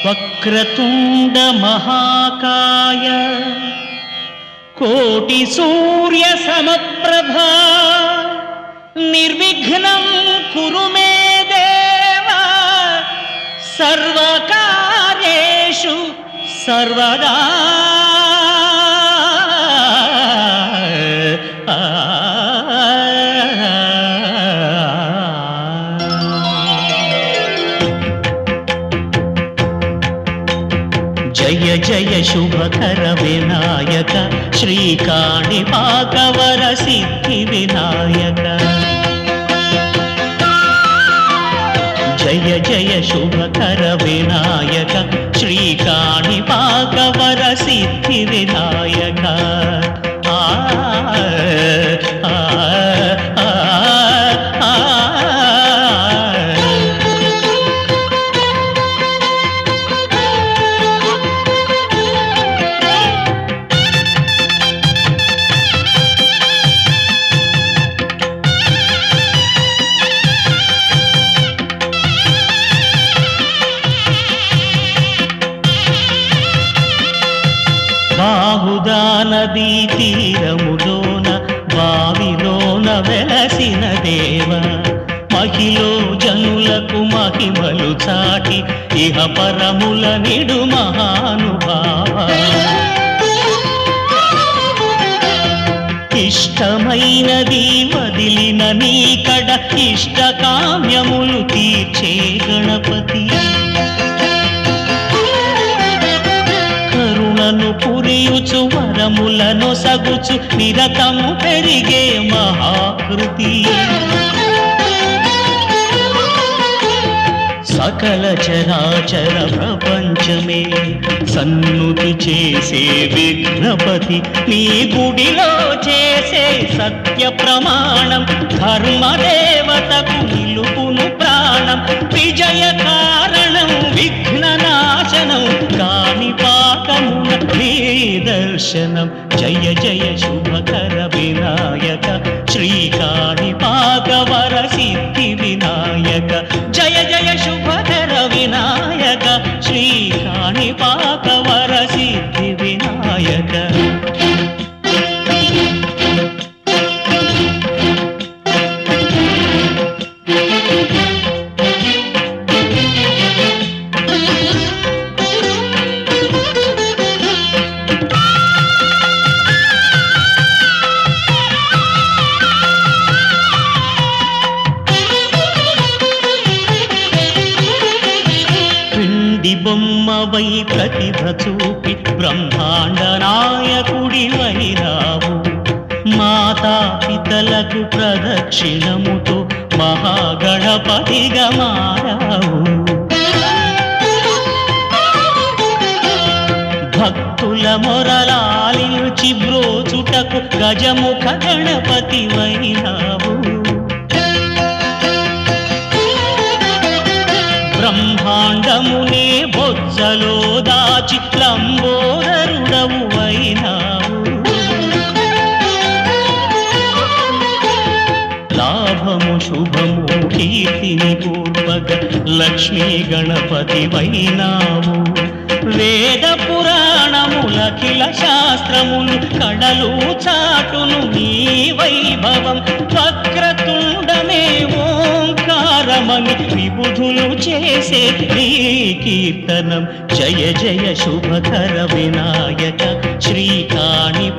వక్రతుండ మహాకాయ కోటి సూర్య సమప్రభా నిర్విఘ్నం కురు మే దేవ సర్వకార్యేషు సర్వదా. జయ జయ శుభకర వినాయక శ్రీకాణిపాకవర సిద్ధి వినాయక. జయ జయ శుభకర వినాయక శ్రీకాణిపాకవర సిద్ధి వినాయక. ఆ బాహుదా నదీ తీరములోన బావిలోన వెలసిన దేవ మహిలో జనులకు మహిమలు చాటి ఇహ పరముల నిడు మహానుభావ. ఇష్టమైనది వదిలిన నీకడ ఇష్ట కామ్యములు తీర్చే గణపతి. కరుణను పురియుచు వరములను సగుచు నిరతము పెరిగే మహాకృతి. సకల చరాచర ప్రపంచమే సన్నుతి చేసే విఘ్నపతి. నీ గుడిలో చేసే సత్య ప్రమాణం ధర్మదేవతకు నిలుపును ప్రాణం. విజయ కారణం విఘ్న నాశనం కాణిపాకమున నీ దర్శనం. జయ జయ శుభకర వినాయక శ్రీకాణిపాకవర సిద్ధి వినాయక. జయ జయ శుభకర వినాయక శ్రీకాణిపాకవర సిద్ధి వినాయక. బొమ్మవై ప్రతిభ చూపి బ్రహ్మాండ నాయకుడివైరావు. మాతా పితలకు ప్రదక్షిణముతో మహాగణపతిగా మారావు. భక్తుల మొరలాలించి బ్రోచుటకు గజముఖ గణపతివైనావు. బ్రహ్మాండమునే బొజ్జలో దాచి లంబోదరుడవు అయినావు. లాభము శుభము కీర్తిని పూర్వగ లక్ష్మీ గణపతి వైనావు. వేద పురాణములఖిల శాస్త్రములు కడలు చాటును నీ వైభవం. వక్రతుండమే ఓంకారమని విబుధులు చేసే నీ కీర్తనం. జయ జయ శుభకర వినాయక శ్రీకాణిపాకవర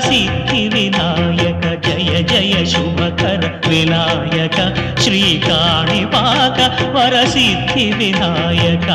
సిద్ధి వినాయక. జయ జయ శుభకర వినాయక శ్రీకాణిపాకవర సిద్ధి వినాయక.